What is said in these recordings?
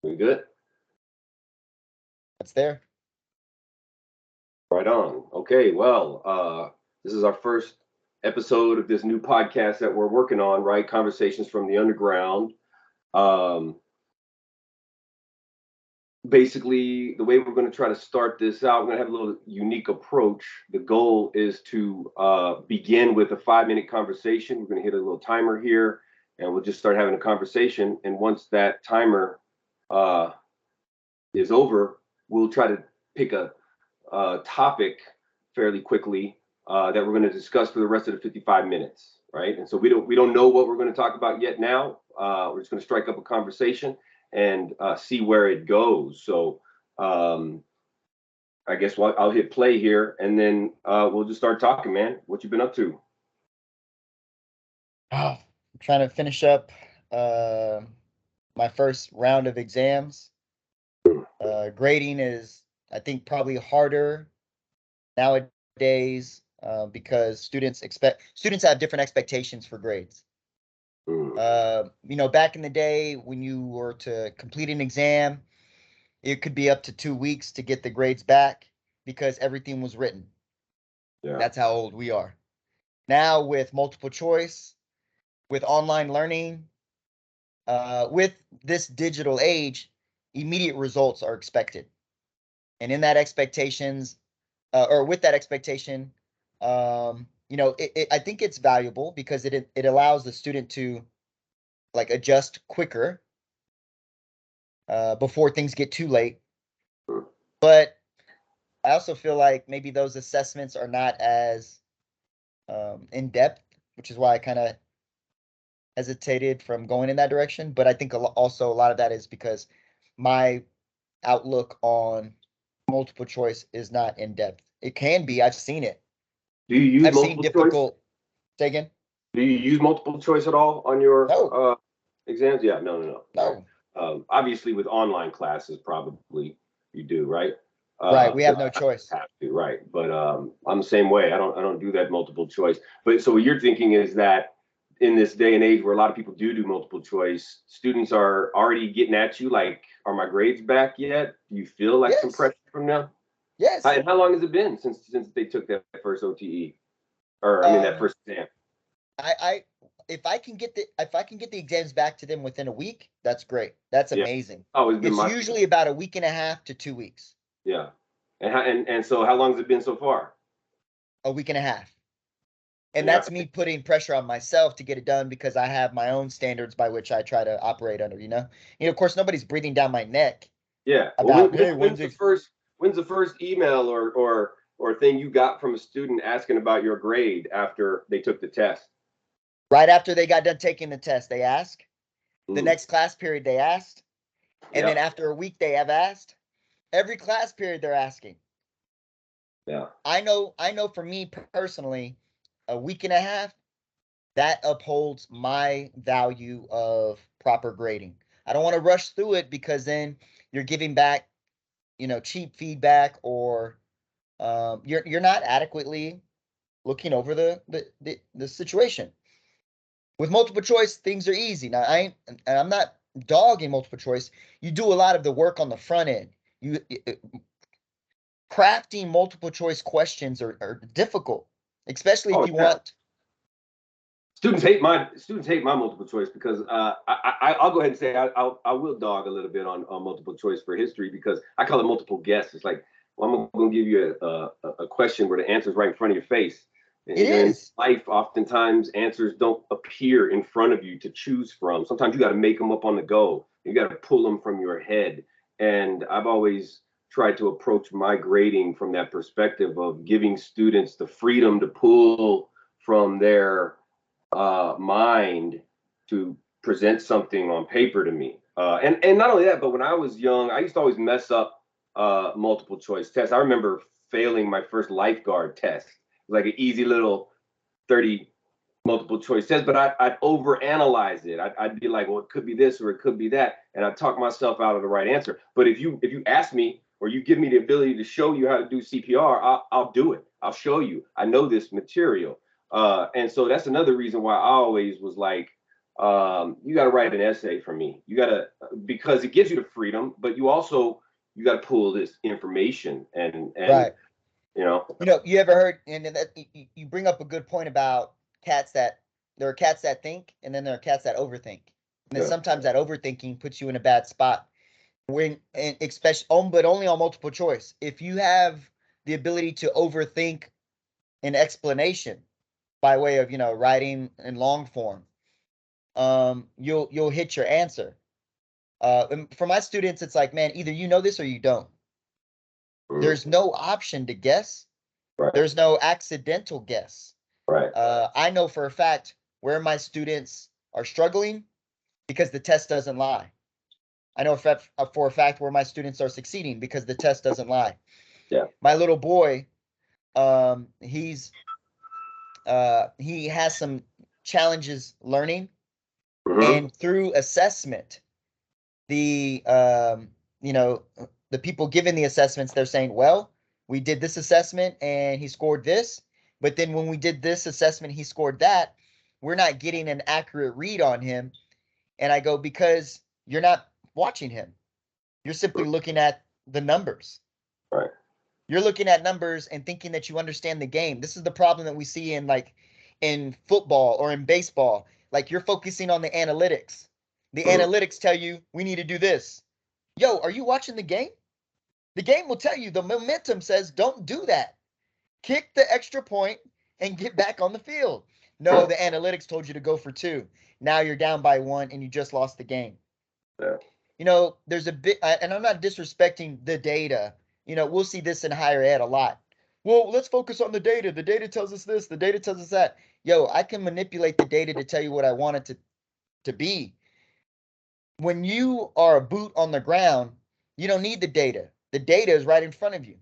We good? That's there. Right on. Okay, well, this is our first episode of this new podcast that we're working on, right? Conversations from the Underground. Um, Basically, the way we're going to try to start this out, we're going to have a little unique approach. The goal is to begin with a 5-minute conversation. We're going to hit a little timer here, and we'll just start having a conversation. And once that timer uh, is over, we'll try to pick a topic fairly quickly that we're going to discuss for the rest of the 55 minutes, right? And so we don't know what we're going to talk about yet. Now we're just going to strike up a conversation and see where it goes. So I guess I'll hit play here, and then we'll just start talking, man. What you been up to? I'm trying to finish up my first round of exams. Grading is, I think, probably harder nowadays because students have different expectations for grades. Back in the day when you were to complete an exam, it could be up to 2 weeks to get the grades back because everything was written. Yeah. That's how old we are. Now with multiple choice, with online learning, with this digital age, immediate results are expected. And in that expectations, or with that expectation, I think it's valuable because it allows the student to like adjust quicker before things get too late. But I also feel like maybe those assessments are not as in depth, which is why I kind of hesitated from going in that direction. But I think also a lot of that is because my outlook on multiple choice is not in depth. It can be. I've seen it. Do you use I've seen multiple choice? difficult. Say again? Do you use multiple choice at all on your No. exams? Yeah, no. No. Obviously, with online classes, probably you do, right? Right. We have no choice. Have to, right? But I'm the same way. I don't do that multiple choice. But so what you're thinking is that in this day and age where a lot of people do multiple choice, students are already getting at you like, are my grades back yet? Do you feel like some Yes. pressure from them? Yes. And how long has it been since they took that first OTE, or I mean that first exam? If I can get the exams back to them within a week, that's great. That's Yeah. amazing. Oh, It's usually about a week and a half to 2 weeks. Yeah. And so how long has it been so far? A week and a half. And Yeah. that's me putting pressure on myself to get it done because I have my own standards by which I try to operate under, of course, nobody's breathing down my neck. Yeah. About, when's the first email or thing you got from a student asking about your grade after they took the test? Right after they got done taking the test, they ask. The next class period, they asked. And then after a week, they have asked. Every class period, they're asking. Yeah. I know for me personally, a week and a half, that upholds my value of proper grading. I don't want to rush through it because then you're giving back, cheap feedback, or you're not adequately looking over the situation. With multiple choice, things are easy. Now, I'm not dogging multiple choice. You do a lot of the work on the front end. Crafting multiple choice questions are difficult, especially if you want. Students hate my multiple choice because I'll go ahead and say I will dog a little bit on multiple choice for history because I call it multiple guess. It's like, well, I'm going to give you a question where the answer is right in front of your face. It is. In life, oftentimes answers don't appear in front of you to choose from. Sometimes you got to make them up on the go. You got to pull them from your head. And I've always tried to approach my grading from that perspective of giving students the freedom to pull from their mind to present something on paper to me. And not only that, but when I was young, I used to always mess up multiple choice tests. I remember failing my first lifeguard test. It was like an easy little 30 multiple choice test, but I'd overanalyze it. I'd be like, well, it could be this or it could be that, and I'd talk myself out of the right answer. But if you ask me or you give me the ability to show you how to do CPR, I'll do it. I'll show you. I know this material. And so that's another reason why I always was like, you got to write an essay for me. You got to, because it gives you the freedom, but you got to pull this information and Right. you know. You ever heard, and that you bring up a good point about cats that there are cats that think, and then there are cats that overthink. And then Yeah. sometimes that overthinking puts you in a bad spot when, and especially but only on multiple choice. If you have the ability to overthink an explanation by way of, writing in long form, you'll hit your answer. And for my students, it's like, man, either you know this or you don't. There's no option to guess. Right. There's no accidental guess. Right. I know for a fact where my students are struggling because the test doesn't lie. I know for a fact where my students are succeeding because the test doesn't lie. Yeah. My little boy, he has some challenges learning, and through assessment, the the people giving the assessments, they're saying, well, we did this assessment and he scored this, but then when we did this assessment, he scored that. We're not getting an accurate read on him. And I go, because you're not watching him. You're simply looking at the numbers. Right. You're looking at numbers and thinking that you understand the game. This is the problem that we see in football or in baseball. Like, you're focusing on the analytics. The analytics tell you we need to do this. Yo, are you watching the game? The game will tell you, the momentum says don't do that. Kick the extra point and get back on the field. No, the analytics told you to go for 2. Now you're down by 1 and you just lost the game. Yeah. There's a bit, and I'm not disrespecting the data. We'll see this in higher ed a lot. Well, let's focus on the data. The data tells us this. The data tells us that. Yo, I can manipulate the data to tell you what I want it to be. When you are a boot on the ground, you don't need the data. The data is right in front of you.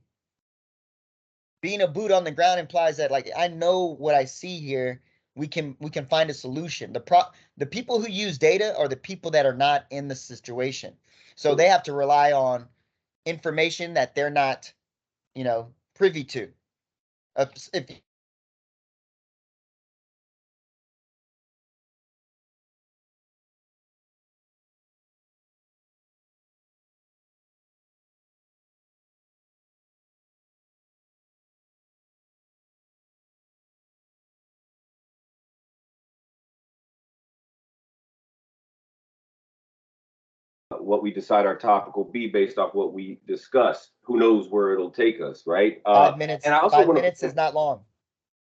Being a boot on the ground implies that, like, I know what I see here. We can find a solution. The people who use data are the people that are not in the situation. So they have to rely on information that they're not, privy to. If what we decide our topic will be based off what we discuss. Who knows where it'll take us, right? 5 minutes, And I also 5 minutes is not long.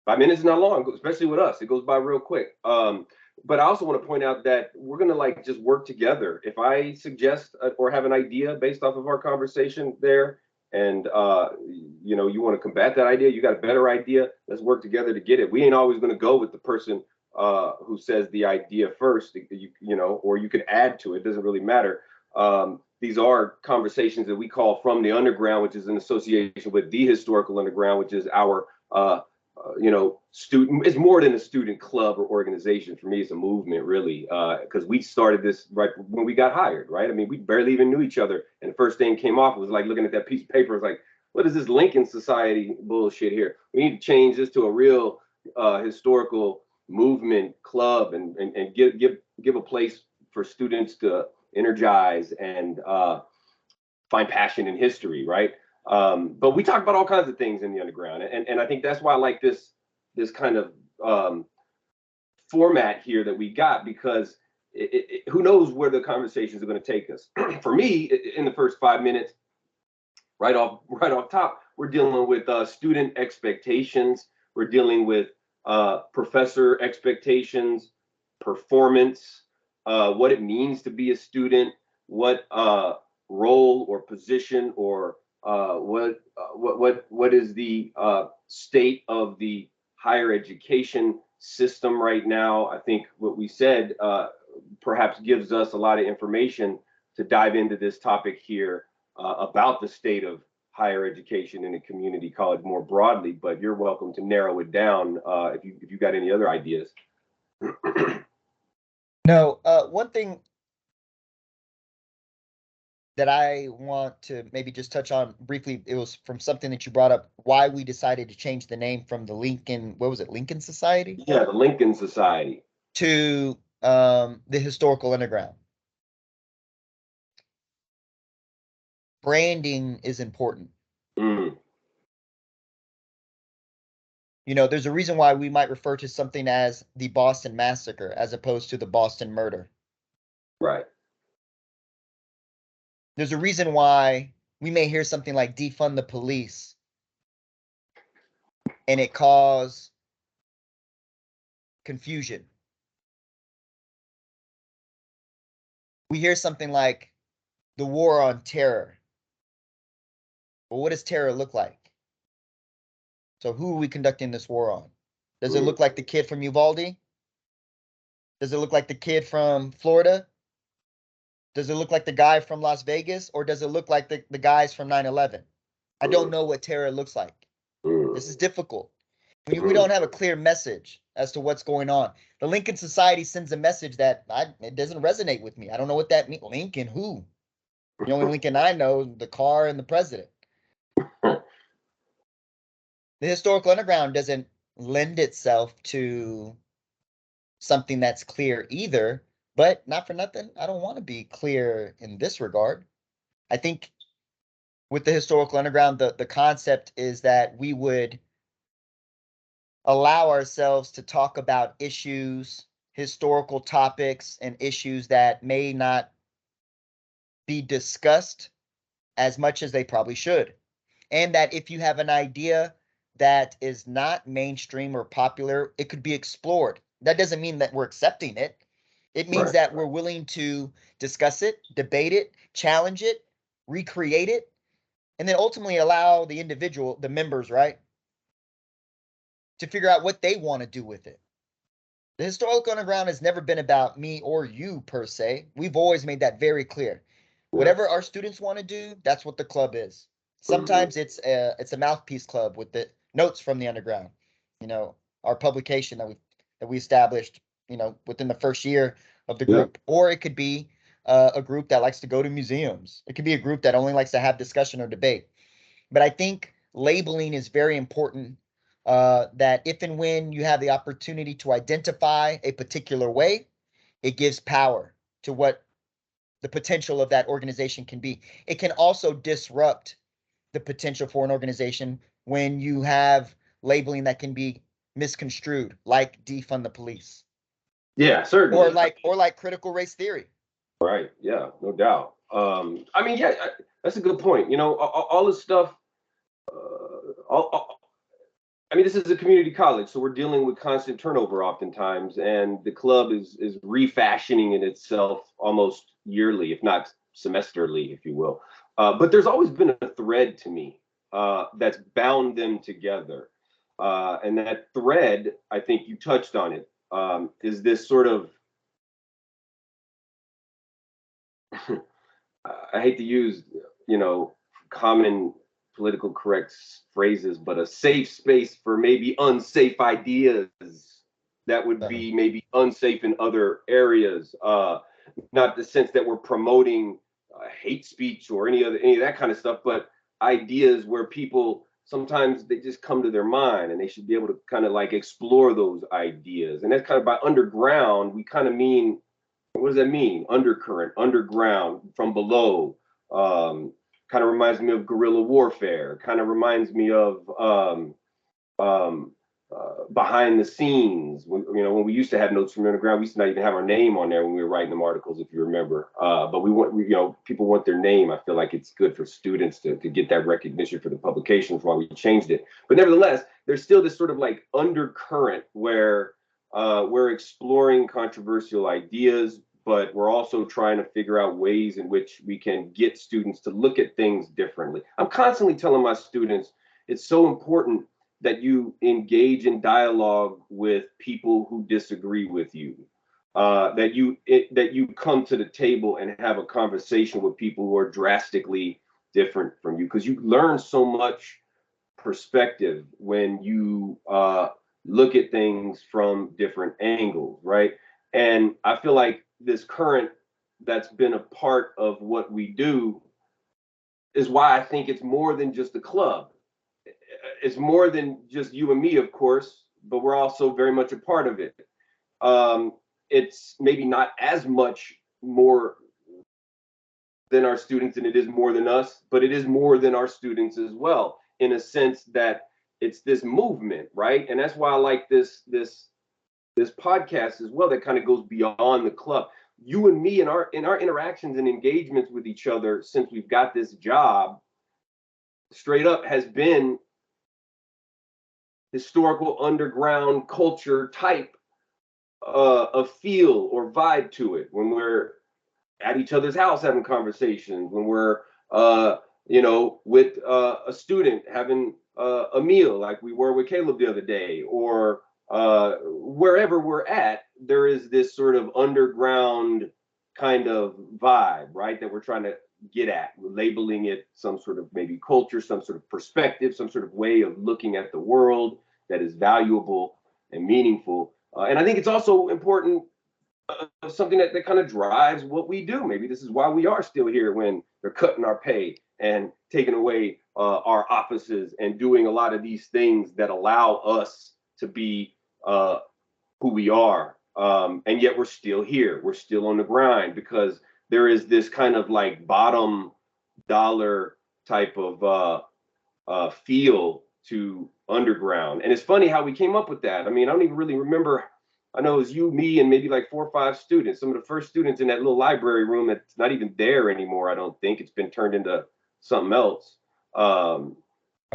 5 minutes is not long, especially with us. It goes by real quick. But I also want to point out that we're going to just work together. If I suggest or have an idea based off of our conversation there, and you want to combat that idea, you got a better idea, let's work together to get it. We ain't always going to go with the person who says the idea first, or you could add to it. It doesn't really matter. These are conversations that we call From the Underground, which is in association with the Historical Underground, which is our student. It's more than a student club or organization. For me, it's a movement, really, because we started this right when we got hired, right? I mean, we barely even knew each other, and the first thing came off was like looking at that piece of paper. It's like, what is this Lincoln Society bullshit here? We need to change this to a real historical movement club, and give a place for students to energize and find passion in history, right? But we talk about all kinds of things in the underground, and I think that's why I like this kind of format here that we got, because who knows where the conversations are going to take us. For me, in the first 5 minutes, right off top, we're dealing with student expectations. We're dealing with professor expectations, performance, what it means to be a student, what role or position or what is the state of the higher education system right now. I think what we said perhaps gives us a lot of information to dive into this topic here about the state of higher education in a community college more broadly. But you're welcome to narrow it down if you got any other ideas. No, one thing that I want to maybe just touch on briefly, it was from something that you brought up, why we decided to change the name from the Lincoln, what was it, Lincoln Society? Yeah, the Lincoln Society. To the historical underground. Branding is important. Mm. You know, there's a reason why we might refer to something as the Boston Massacre as opposed to the Boston Murder. Right. There's a reason why we may hear something like defund the police and it cause confusion. We hear something like the war on terror. Well, what does terror look like? So who are we conducting this war on? Does it look like the kid from Uvalde? Does it look like the kid from Florida? Does it look like the guy from Las Vegas? Or does it look like the guys from 9/11? I don't know what terror looks like. This is difficult. We don't have a clear message as to what's going on. The Lincoln Society sends a message that it doesn't resonate with me. I don't know what that means. Lincoln, who? The only Lincoln I know, the car and the president. The historical underground doesn't lend itself to something that's clear either, but not for nothing, I don't want to be clear in this regard. I think with the historical underground, the concept is that we would allow ourselves to talk about issues, historical topics, and issues that may not be discussed as much as they probably should. And that if you have an idea that is not mainstream or popular, it could be explored. That doesn't mean that we're accepting it. It means that we're willing to discuss it, debate it, challenge it, recreate it, and then ultimately allow the individual, the members, right, to figure out what they want to do with it. The historical underground has never been about me or you per se. We've always made that very clear. Whatever our students want to do, that's what the club is. Sometimes it's a mouthpiece club with the notes from the underground. You know, our publication that we established, you know, within the first year of the group. Or it could be a group that likes to go to museums. It could be a group that only likes to have discussion or debate. But I think labeling is very important. That if and when you have the opportunity to identify a particular way, it gives power to what the potential of that organization can be. It can also disrupt the potential for an organization when you have labeling that can be misconstrued, like defund the police. Yeah, certainly. Or like critical race theory. Right. Yeah, no doubt. I mean, yeah, that's a good point. You know, all this stuff. I mean, this is a community college, so we're dealing with constant turnover oftentimes, and the club is refashioning in itself almost yearly, if not semesterly, if you will. But there's always been a thread to me that's bound them together, and that thread, I think you touched on it, is this sort of I hate to use, you know, common political correct phrases, but a safe space for maybe unsafe ideas that would be maybe unsafe in other areas. Not the sense that we're promoting hate speech or any of that kind of stuff, but ideas where people sometimes they just come to their mind and they should be able to kind of like explore those ideas. And that's kind of by underground, we kind of mean what does that mean? Undercurrent, underground, from below. Kind of reminds me of guerrilla warfare. Kind of reminds me of behind the scenes. When we used to have notes from underground, we used to not even have our name on there when we were writing them articles, if you remember. But people want their name. I feel like it's good for students to get that recognition for the publications while we changed it. But nevertheless, there's still this sort of like undercurrent where we're exploring controversial ideas, but we're also trying to figure out ways in which we can get students to look at things differently. I'm constantly telling my students it's so important that you engage in dialogue with people who disagree with you, that you come to the table and have a conversation with people who are drastically different from you, because you learn so much perspective when you look at things from different angles, right? And I feel like this current that's been a part of what we do is why I think it's more than just a club. It's more than just you and me, of course, but we're also very much a part of it. it's maybe not as much more than our students and it is more than us, but it is more than our students as well, in a sense that it's this movement, right? And that's why I like this podcast as well, that kind of goes beyond the club. You and me, in our interactions and engagements with each other since we've got this job, straight up has been historical underground culture type of feel or vibe to it. When we're at each other's house having conversations, when we're with a student having a meal like we were with Caleb the other day, or wherever we're at, there is this sort of underground kind of vibe, right, that we're trying to get at. We're labeling it some sort of maybe culture, some sort of perspective, some sort of way of looking at the world that is valuable and meaningful. And I think it's also important, something that kind of drives what we do. Maybe this is why we are still here when they're cutting our pay and taking away our offices and doing a lot of these things that allow us to be who we are. And yet we're still here. We're still on the grind because there is this kind of like bottom dollar type of feel to underground. And it's funny how we came up with that. I mean, I don't even really remember. I know it was you, me, and maybe like 4 or 5 students, some of the first students in that little library room that's not even there anymore. I don't think it's been turned into something else.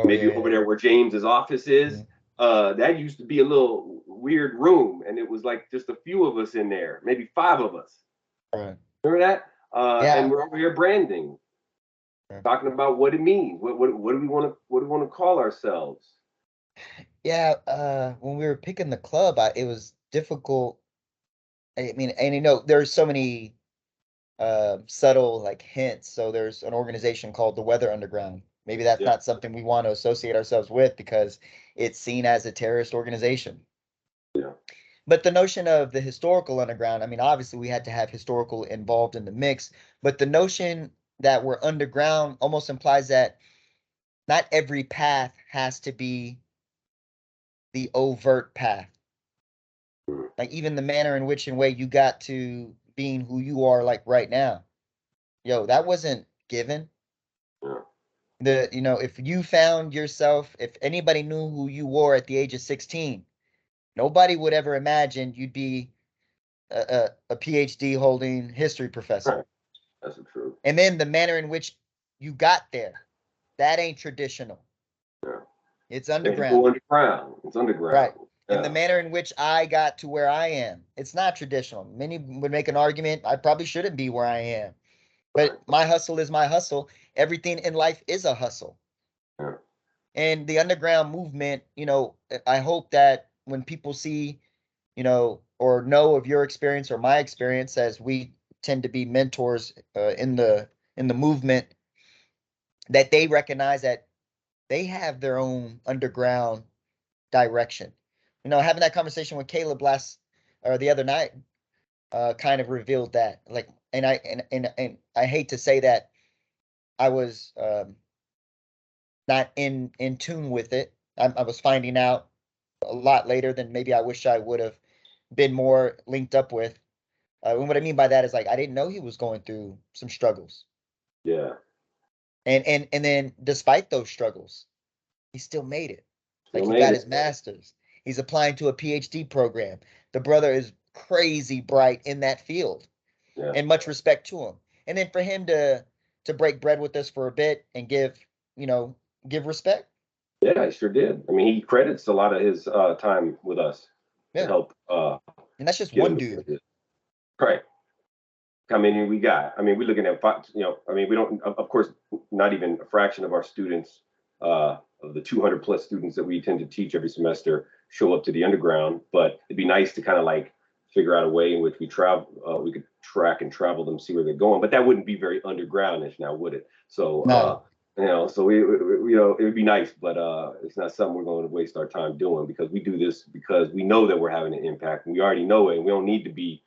Maybe yeah. over there where James's office is. Mhm. That used to be a little weird room, and it was like just a few of us in there, maybe 5 of us. Right. Remember that? And Yeah. we're over here branding, Right. talking about what it means. What do we want to call ourselves? Yeah, when we were picking the club, it was difficult. I mean, and there's so many subtle like hints. So there's an organization called the Weather Underground. Maybe that's Yeah, not something we want to associate ourselves with because it's seen as a terrorist organization. yeah, But the notion of the historical underground, I mean, obviously we had to have historical involved in the mix, but the notion that we're underground almost implies that not every path has to be the overt path. mm, Like even the manner in which and way you got to being who you are like right now. Yo, that wasn't given. yeah. If you found yourself, if anybody knew who you were at the age of 16, nobody would ever imagine you'd be a PhD holding history professor. Right. That's the truth. And then the manner in which you got there, that ain't traditional. Yeah. It's They go underground. underground. It's Right. underground. And the Yeah. manner in which I got to where I am, it's not traditional. Many would make an argument I probably shouldn't be where I am. Right. But my hustle is my hustle. Everything in life is a hustle. Yeah. And the underground movement, I hope that when people see, or know of your experience or my experience, as we tend to be mentors in the movement, that they recognize that they have their own underground direction. Having that conversation with Caleb last or the other night kind of revealed that. Like, and I hate to say that I was not in tune with it. I was finding out a lot later than maybe I wish I would have been more linked up with. And what I mean by that is like I didn't know he was going through some struggles, Yeah. and then despite those struggles, he still made it. Like Still he made got it. his master's. He's applying to a PhD program. The brother is crazy bright in that field, Yeah. and much respect to him. And then for him to break bread with us for a bit and you know, give respect. Yeah, I sure did. I mean, he credits a lot of his time with us to Yeah. help And that's just get one him to dude. where he is. Right. How many we got? I mean, we're looking at five, I mean, we don't, of course, not even a fraction of our students, of the 200 plus students that we tend to teach every semester show up to the underground, but it'd be nice to kind of like figure out a way in which we could track and travel them, see where they're going, but that wouldn't be very undergroundish now, would it? So, No. so it would be nice, but it's not something we're going to waste our time doing because we do this because we know that we're having an impact and we already know it. And we don't need to be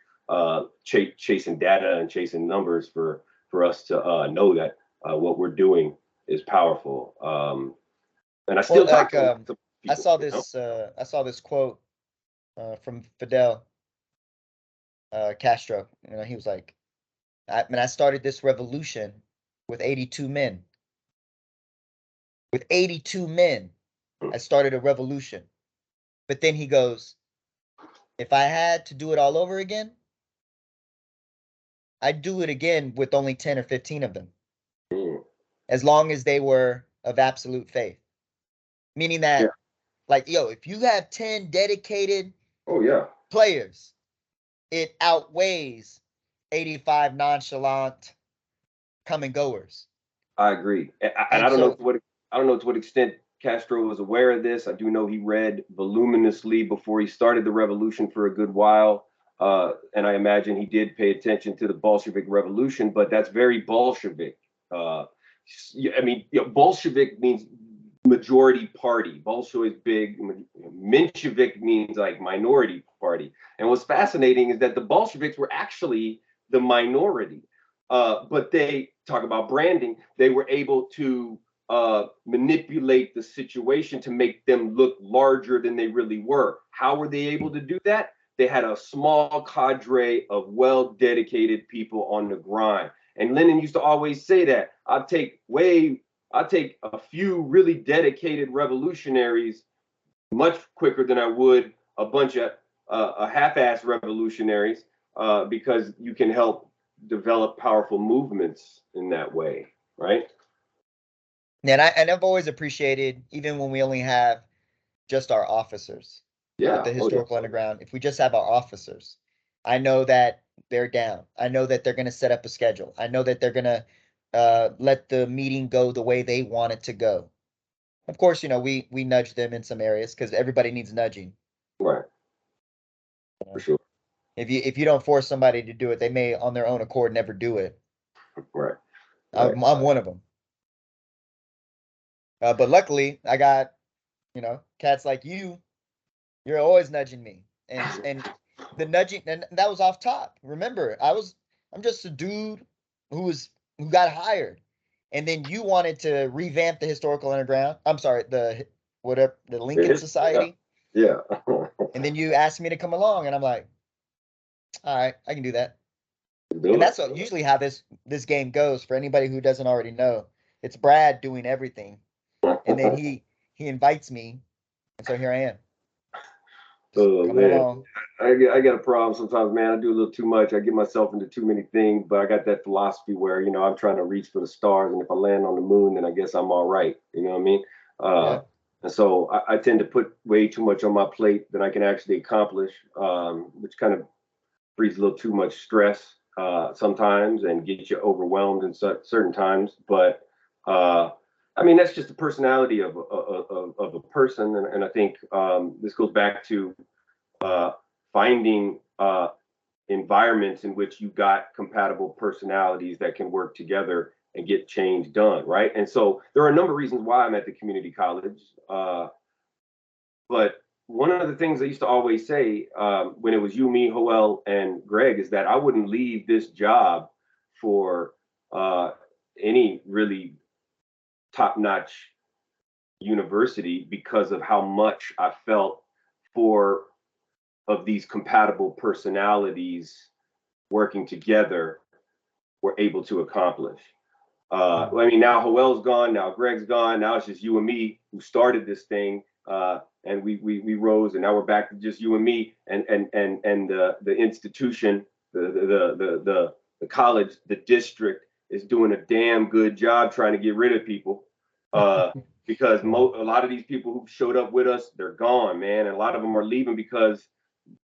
chasing data and chasing numbers for us to know that what we're doing is powerful. And I Well, still talk like to lots of I people, saw this quote from Fidel. Castro. You know, he was like, I started this revolution with 82 men. With 82 men, I started a revolution. But then he goes, if I had to do it all over again, I'd do it again with only 10 or 15 of them, Mm. as long as they were of absolute faith. Meaning Yeah. that, like, yo, if you have 10 dedicated Oh yeah. players, it outweighs 85 nonchalant come and goers. I agree, and And I don't know so, to what extent Castro was aware of this. I do know he read voluminously before he started the revolution for a good while, and I imagine he did pay attention to the Bolshevik Revolution. But that's very Bolshevik. Uh, I mean, you know, Bolshevik means majority party. Bolshevik is big. Menshevik means like minority party. And what's fascinating is that the Bolsheviks were actually the minority. But they talk about branding. They were able to manipulate the situation to make them look larger than they really were. How were they able to do that? They had a small cadre of well dedicated people on the grind. And Lenin used to always say that I'll take a few really dedicated revolutionaries much quicker than I would a bunch of half-assed revolutionaries because you can help develop powerful movements in that way, right? and I've always appreciated, even when we only have just our officers with Yeah. the Oh yeah. historical underground, if we just have our officers, I know that they're down. I know that they're going to set up a schedule. I know that they're going to let the meeting go the way they want it to go. Of course, you know, we nudge them in some areas because everybody needs nudging. Right. You For know? sure. If you don't force somebody to do it, they may on their own accord never do it. Right. Right. I'm one of them. But luckily, I got, you know, cats like you. You're always nudging me, and the nudging, and that was off top. Remember, I'm just a dude who got hired, and then you wanted to revamp the historical underground. I'm sorry, the whatever the It Lincoln is. Yeah. Society, Yeah. and then you asked me to come along, and I'm like, all right, I can do that. And Do that's usually how this game goes. For anybody who doesn't already know, it's Brad doing everything, and then it. he invites me, and so here I am, just Oh coming man. along. I got a problem sometimes, man. I do a little too much. I get myself into too many things, but I got that philosophy where, you know, I'm trying to reach for the stars, and if I land on the moon, then I guess I'm all right. You know what I mean? Uh, Yeah. and so I tend to put way too much on my plate than I can actually accomplish, which kind of breeds a little too much stress sometimes and gets you overwhelmed in certain times. But I mean, that's just the personality of a person, and I think this goes back to uh, finding environments in which you got compatible personalities that can work together and get change done, right? And so there are a number of reasons why I'm at the community college. But one of the things I used to always say when it was you, me, Joel, and Greg is that I wouldn't leave this job for any really top notch university because of how much I felt for of these compatible personalities working together were able to accomplish. I mean, now Joel's gone, now Greg's gone, now it's just you and me who started this thing, and we rose, and now we're back to just you and me, and the institution, the college, the district is doing a damn good job trying to get rid of people, because Yeah. a lot of these people who showed up with us, they're gone, man, and a lot of them are leaving because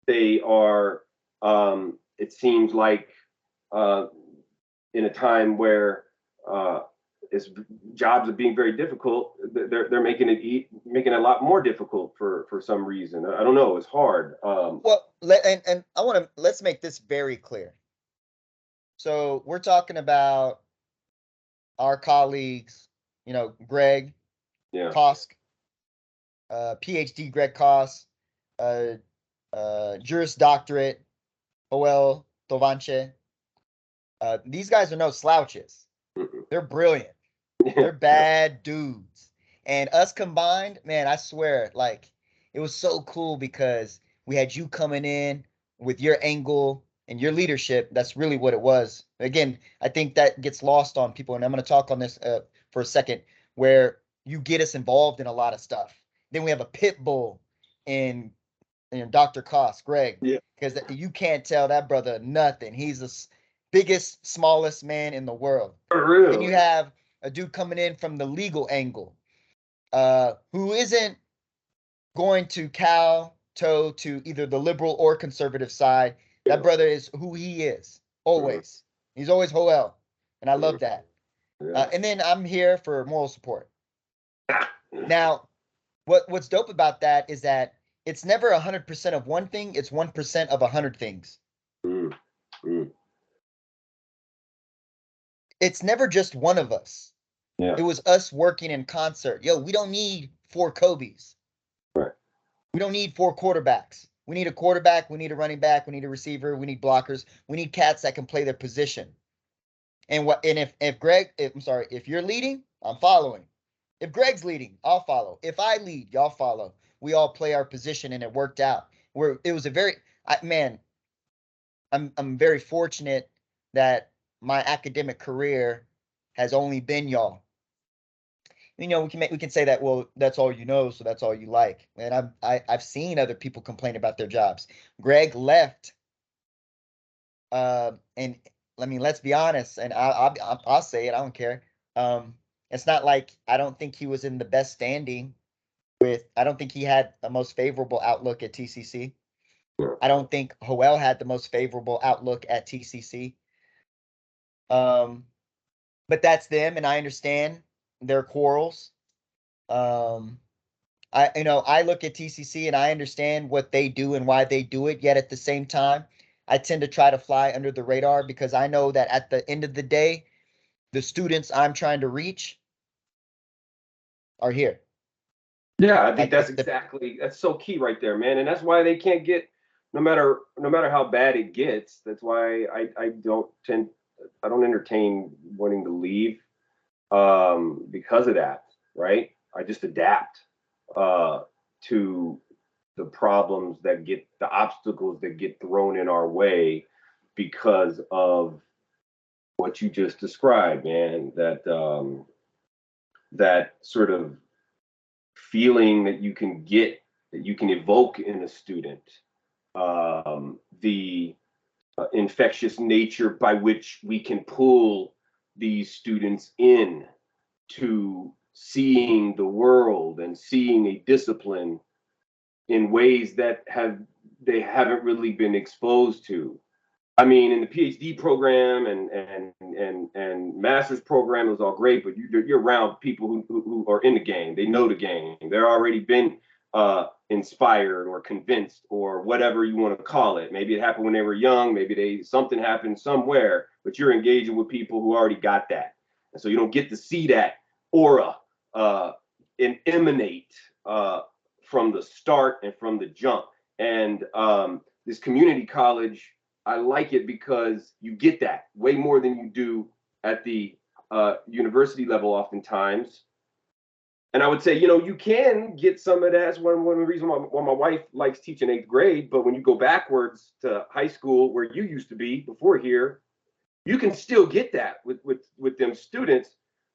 they are. It seems like uh, in a time where uh, it's, jobs are being very difficult, they're making it a lot more difficult for some reason. I don't know. It's hard. Well, and I want to let's make this very clear. So we're talking about our colleagues, you know, Greg Yeah. Kosk, PhD Greg Kosk, uh, Juris Doctorate, Joel Tovanche. These guys are no slouches. They're brilliant. Yeah. They're bad dudes. And us combined, man, I swear, like it was so cool because we had you coming in with your angle. and your leadership, that's really what it was. Again, I think that gets lost on people, and I'm going to talk on this for a second, where you get us involved in a lot of stuff. Then we have a pit bull in Dr. Koss, Greg, Yeah. because you can't tell that brother nothing. He's the biggest, smallest man in the world. For Then you real. have a dude coming in from the legal angle, who isn't going to kowtow to either the liberal or conservative side. That brother is who he is, always. He's always Hoel, and I love that. Yeah. And then I'm here for moral support. Now, what's dope about that is that it's never 100% of one thing, it's 1% of 100 things. Mm, mm. It's never just one of us. Yeah. It was us working in concert. Yo, we don't need 4 Kobe's. Right. We don't need 4 quarterbacks. We need a quarterback, we need a running back, we need a receiver, we need blockers, we need cats that can play their position. And if you're leading, I'm following. If Greg's leading, I'll follow. If I lead, y'all follow. We all play our position, and it worked out. It was a very I'm very fortunate that my academic career has only been y'all. We can say that, well, that's all you know, so that's all you like. And I've seen other people complain about their jobs. Greg left, and let's be honest, and I'll say it, I don't care. It's not like I don't think he was in the best standing I don't think he had the most favorable outlook at TCC. I don't think Hoel had the most favorable outlook at TCC. But that's them, and I understand their quarrels. I look at TCC and I understand what they do and why they do it. Yet at the same time, I tend to try to fly under the radar because I know that at the end of the day, the students I'm trying to reach are here. Yeah, I think that's so key right there, man. And that's why they can't get, no matter how bad it gets, that's why I don't entertain wanting to leave because of that, right? I just adapt to the obstacles that get thrown in our way because of what you just described, man. That sort of feeling that you can evoke in a student, the infectious nature by which we can pull these students in to seeing the world and seeing a discipline in ways that they haven't really been exposed to. I mean, in the PhD program and master's program, it was all great, but you're around people who are in the game. They know the game. They're already been inspired or convinced or whatever you want to call it. Maybe it happened when they were young. Maybe something happened somewhere, but you're engaging with people who already got that. And so you don't get to see that aura and emanate from the start and from the jump. And this community college, I like it because you get that way more than you do at the university level oftentimes. And I would say, you can get some of that. That's one of the reasons why my wife likes teaching 8th grade. But when you go backwards to high school, where you used to be before here, you can still get that with them students.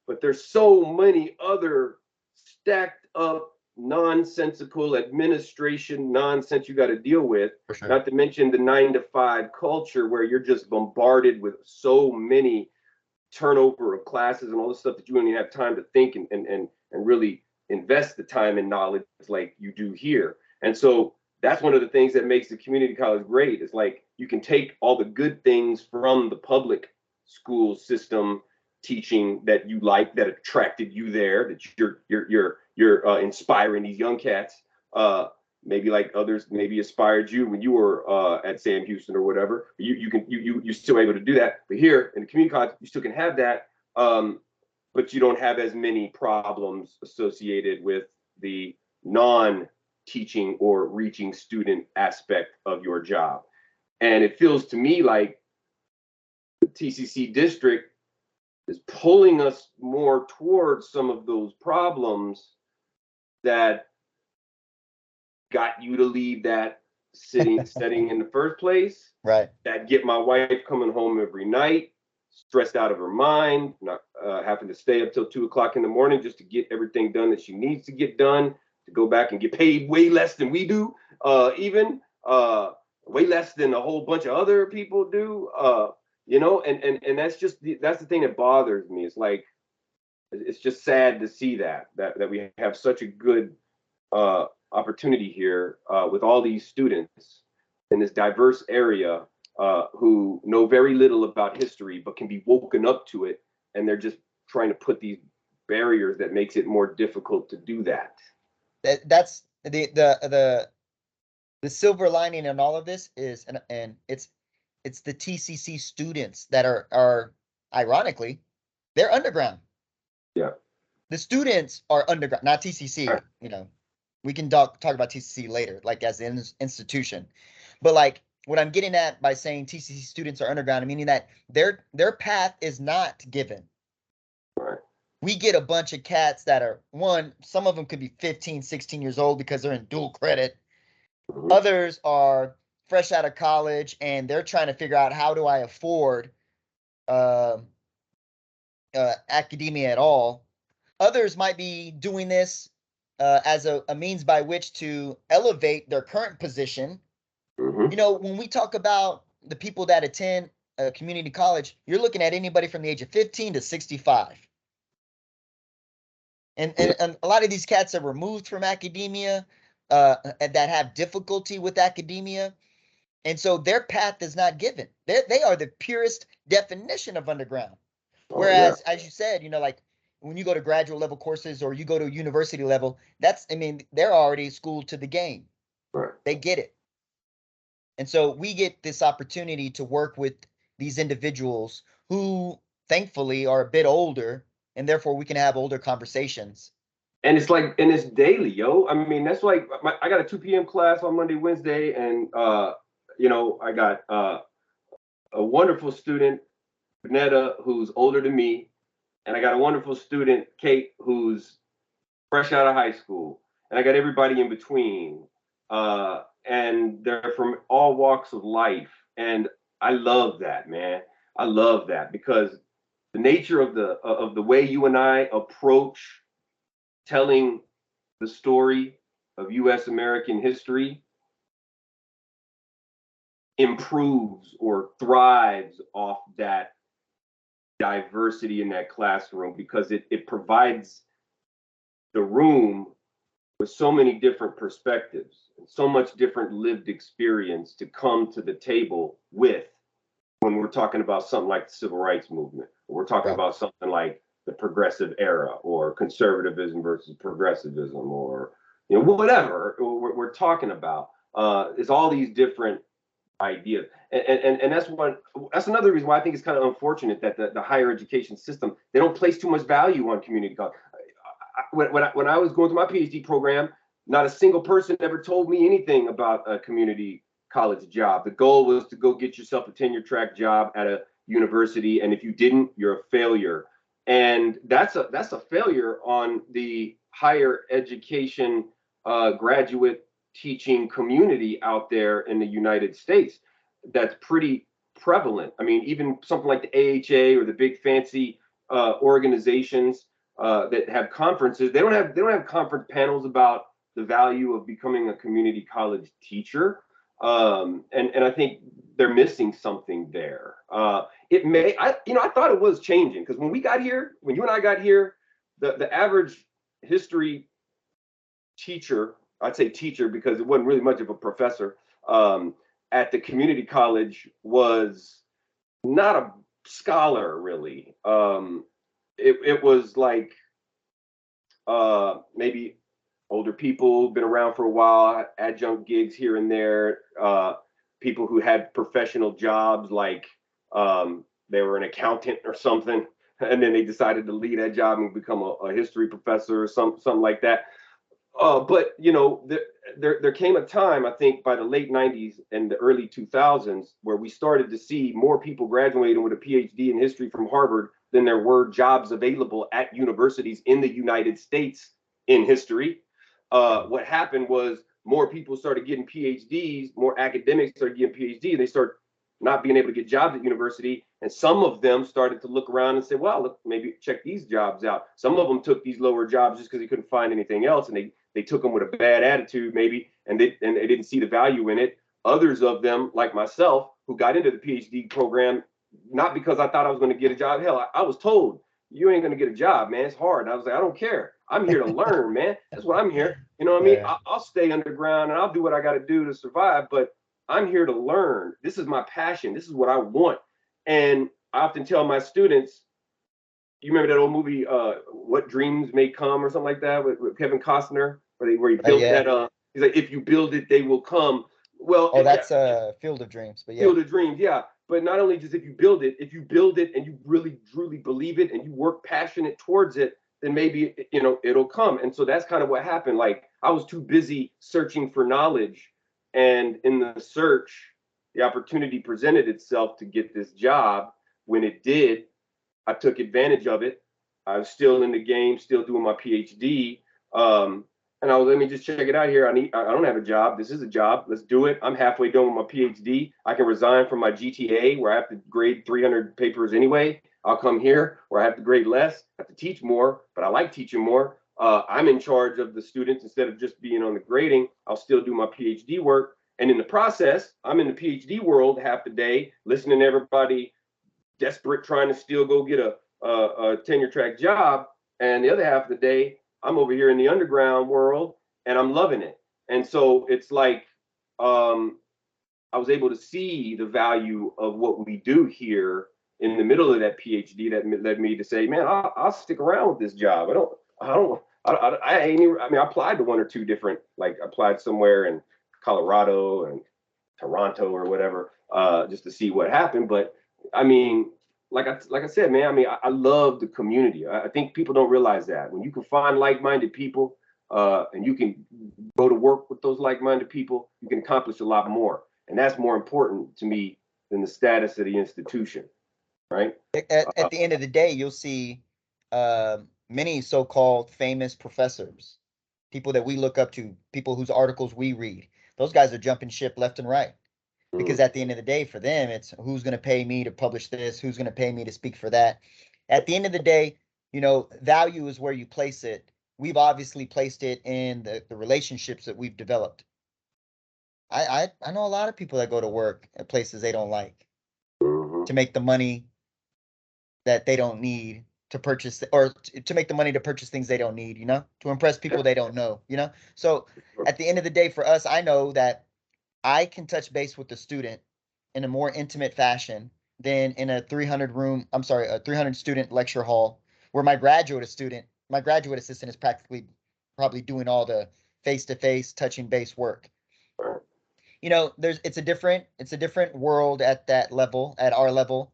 But there's so many other stacked up nonsensical administration nonsense you got to deal with. For sure. Not to mention the 9-to-5 culture where you're just bombarded with so many turnover of classes and all this stuff that you don't even have time to think and really invest the time and knowledge like you do here. And so that's one of the things that makes the community college great. It's like you can take all the good things from the public school system teaching that you like, that attracted you there, that you're inspiring these young cats. Maybe like others maybe inspired you when you were at Sam Houston or whatever. You're still able to do that. But here in the community college, you still can have that, but you don't have as many problems associated with the non-teaching or reaching student aspect of your job. And it feels to me like the TCC district is pulling us more towards some of those problems that got you to leave that setting in the first place. Right. That get my wife coming home every night, stressed out of her mind, not having to stay up till 2 o'clock in the morning just to get everything done that she needs to get done, to go back and get paid way less than we do, even way less than a whole bunch of other people do. And that's that's the thing that bothers me. It's like, it's just sad to see that we have such a good opportunity here with all these students in this diverse area who know very little about history but can be woken up to it, and they're just trying to put these barriers that makes it more difficult to do that. That's the silver lining in all of this is, and it's the TCC students that are ironically, they're underground. Yeah. The students are underground, not TCC. You know, we can talk about TCC later, like as an institution. But like what I'm getting at by saying TCC students are underground, meaning that their path is not given. Right. We get a bunch of cats that are, some of them could be 15, 16 years old because they're in dual credit. Mm-hmm. Others are fresh out of college and they're trying to figure out, how do I afford academia at all. Others might be doing this as a means by which to elevate their current position. Mm-hmm. You know, when we talk about the people that attend a community college, you're looking at anybody from the age of 15 to 65. And a lot of these cats are removed from academia, that have difficulty with academia. And so their path is not given. They are the purest definition of underground. Whereas, as you said, you know, like when you go to graduate level courses or you go to university level, they're already schooled to the game. Right. They get it. And so we get this opportunity to work with these individuals who thankfully are a bit older, and therefore we can have older conversations. And it's daily, yo. I mean, that's like I got a 2 p.m. class on Monday, Wednesday, and I got a wonderful student, Netta, who's older than me, and I got a wonderful student, Kate, who's fresh out of high school, and I got everybody in between, and they're from all walks of life, and I love that, man. I love that because the nature of the way you and I approach telling the story of U.S. American history improves or thrives off that diversity in that classroom, because it provides the room with so many different perspectives and so much different lived experience to come to the table with when we're talking about something like the civil rights movement, or we're talking about something like the progressive era, or conservatism versus progressivism, or whatever we're talking about. It's all these different ideas, and that's another reason why I think it's kind of unfortunate that the higher education system, they don't place too much value on community college. When I was going through my PhD program, not a single person ever told me anything about a community college job. The goal was to go get yourself a tenure track job at a university, and if you didn't, you're a failure. And that's a failure on the higher education graduate teaching community out there in the United States. That's pretty prevalent. I mean, even something like the AHA or the big fancy organizations that have conferences, they don't have conference panels about the value of becoming a community college teacher. And I think they're missing something there. I thought it was changing, because when you and I got here, the average history teacher, I'd say teacher because it wasn't really much of a professor, at the community college was not a scholar really. It was like maybe older people, been around for a while, adjunct gigs here and there, people who had professional jobs, like they were an accountant or something, and then they decided to leave that job and become a history professor or something like that. But there came a time, I think by the late 90s and the early 2000s, where we started to see more people graduating with a PhD in history from Harvard than there were jobs available at universities in the United States in history. What happened was more people started getting PhDs, more academics started getting PhDs, and they start not being able to get jobs at university. And some of them started to look around and say, well, look, maybe check these jobs out. Some of them took these lower jobs just because they couldn't find anything else, and they took them with a bad attitude maybe, and they didn't see the value in it. Others of them, like myself, who got into the PhD program, not because I thought I was going to get a job. Hell, I was told, you ain't going to get a job, man. It's hard. And I was like, I don't care. I'm here to learn, man. That's what I'm here. You know what I mean? I'll stay underground and I'll do what I got to do to survive, but I'm here to learn. This is my passion. This is what I want. And I often tell my students, you remember that old movie, What Dreams May Come, or something like that, with Kevin Costner, where he built that. He's like, if you build it, they will come. Well, that's Field of Dreams, but yeah. Field of Dreams, yeah. But not only just if you build it and you really truly believe it and you work passionate towards it, then maybe it'll come. And so that's kind of what happened. Like, I was too busy searching for knowledge, and in the search, the opportunity presented itself to get this job. When it did, I took advantage of it. I was still in the game, still doing my PhD. And I was, let me just check it out here. I don't have a job. This is a job. Let's do it. I'm halfway done with my PhD. I can resign from my GTA where I have to grade 300 papers anyway. I'll come here where I have to grade less, have to teach more, but I like teaching more. I'm in charge of the students instead of just being on the grading. I'll still do my PhD work. And in the process, I'm in the PhD world half the day, listening to everybody desperate, trying to still go get a tenure track job. And the other half of the day, I'm over here in the underground world and I'm loving it. And so it's like, I was able to see the value of what we do here in the middle of that PhD that led me to say, man, I'll stick around with this job. I applied to one or two different, like applied somewhere in Colorado and Toronto or whatever, just to see what happened. But I mean, like I said, man, I love the community. I think people don't realize that when you can find like-minded people, and you can go to work with those like-minded people, you can accomplish a lot more. And that's more important to me than the status of the institution, right? At the end of the day, you'll see many so-called famous professors, people that we look up to, people whose articles we read. Those guys are jumping ship left and right. Because at the end of the day, for them, it's who's going to pay me to publish this, who's going to pay me to speak for that. At the end of the day, value is where you place it. We've obviously placed it in the relationships that we've developed. I know a lot of people that go to work at places they don't like to make the money that they don't need to purchase, or to make the money to purchase things they don't need, to impress people they don't know, So at the end of the day, for us, I know that I can touch base with the student in a more intimate fashion than in a 300 student lecture hall where my graduate assistant is probably doing all the face-to-face touching base work. It's a different world at that level, at our level,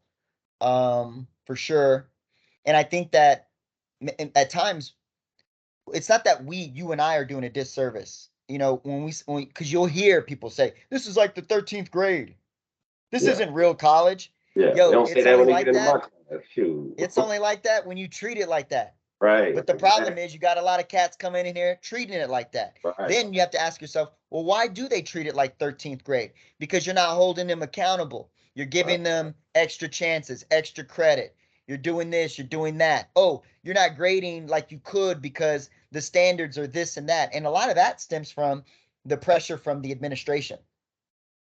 for sure. And I think that at times it's not that you and I are doing a disservice. Because you'll hear people say, this is like the 13th grade. This isn't real college. Yeah, yo, they don't say that when they get in my class. It's only like that when you treat it like that. Right. But the problem is you got a lot of cats coming in here treating it like that. Right. Then you have to ask yourself, well, why do they treat it like 13th grade? Because you're not holding them accountable. You're giving them extra chances, extra credit. You're doing this, you're doing that. Oh, you're not grading like you could because the standards are this and that. And a lot of that stems from the pressure from the administration.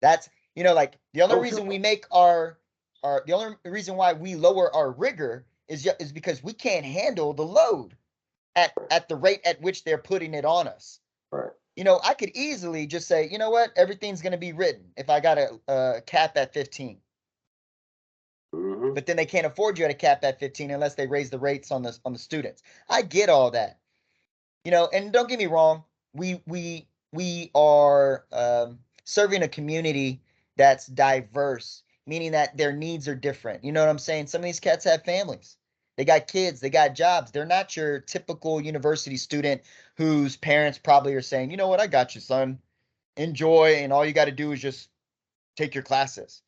That's, like the only reason we make the only reason why we lower our rigor is because we can't handle the load at the rate at which they're putting it on us. Right. I could easily just say, you know what, everything's going to be written if I got a cap at 15. But then they can't afford you at a cap at 15 unless they raise the rates on the students. I get all that, and don't get me wrong, we are serving a community that's diverse, meaning that their needs are different. You know what I'm saying? Some of these cats have families. They got kids, they got jobs. They're not your typical university student whose parents probably are saying, you know what, I got you, son. Enjoy, and all you got to do is just take your classes.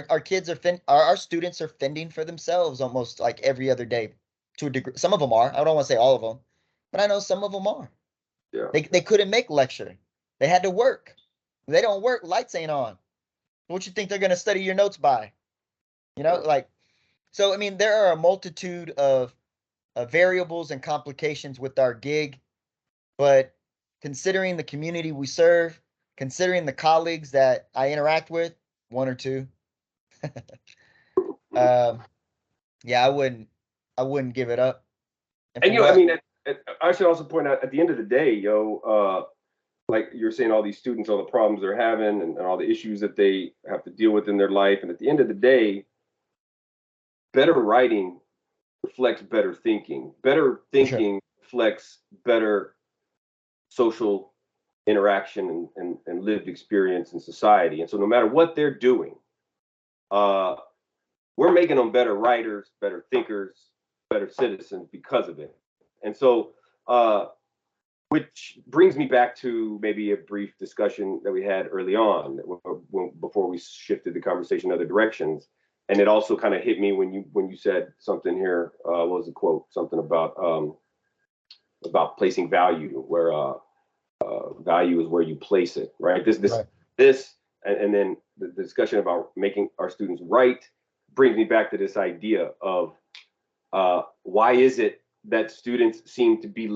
Our kids our students are fending for themselves almost like every other day to a degree. Some of them are. I don't want to say all of them, but I know some of them are. Yeah. They couldn't make lecture. They had to work. If they don't work, lights ain't on. What you think they're going to study your notes by? You know, like, so, I mean, there are a multitude of variables and complications with our gig, but considering the community we serve, considering the colleagues that I interact with, one or two, yeah, I wouldn't give it up. And And for you know, I what? mean, I should also point out at the end of the day, like you're saying, all these students, all the problems they're having, and all the issues that they have to deal with in their life, and at the end of the day, better writing reflects better thinking. Better For sure. thinking reflects better social interaction and lived experience in society. And so, no matter what they're doing, uh, we're making them better writers, better thinkers, better citizens because of it. And so, which brings me back to maybe a brief discussion that we had early on before we shifted the conversation in other directions. And it also kind of hit me when you said something here. What was the quote? Something about placing value, where value is where you place it, right? Right. This, and then the discussion about making our students right brings me back to this idea of why is it that students seem to be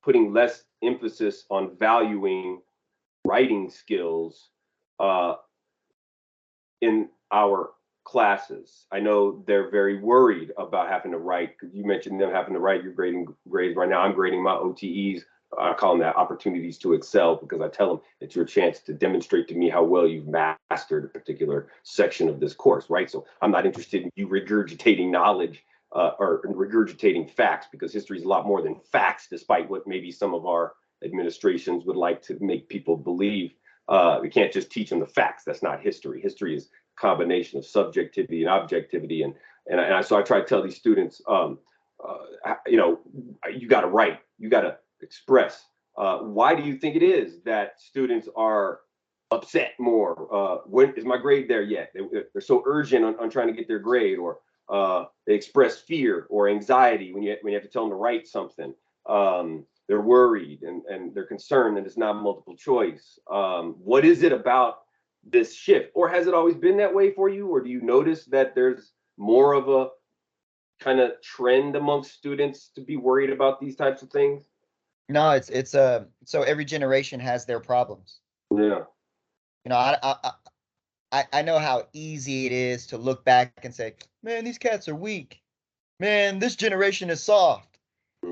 putting less emphasis on valuing writing skills uh, in our classes. I know they're very worried about having to write, because you mentioned them having to write your grading grades. Right now I'm grading my OTEs. I call them that, opportunities to excel, because I tell them it's your chance to demonstrate to me how well you've mastered a particular section of this course, right? So I'm not interested in you regurgitating knowledge or regurgitating facts, because history is a lot more than facts, despite what maybe some of our administrations would like to make people believe. We can't just teach them the facts. That's not history. History is a combination of subjectivity and objectivity. So I try to tell these students, you got to write, you got to express. Why do you think it is that students are upset more? When is my grade there yet? They're so urgent on trying to get their grade, or they express fear or anxiety when you have to tell them to write something. They're worried and they're concerned that it's not multiple choice. What is it about this shift, or has it always been that way for you, or do you notice that there's more of a kind of trend amongst students to be worried about these types of things? No, it's so every generation has their problems. Yeah. You know, I know how easy it is to look back and say, man, these cats are weak. Man, this generation is soft.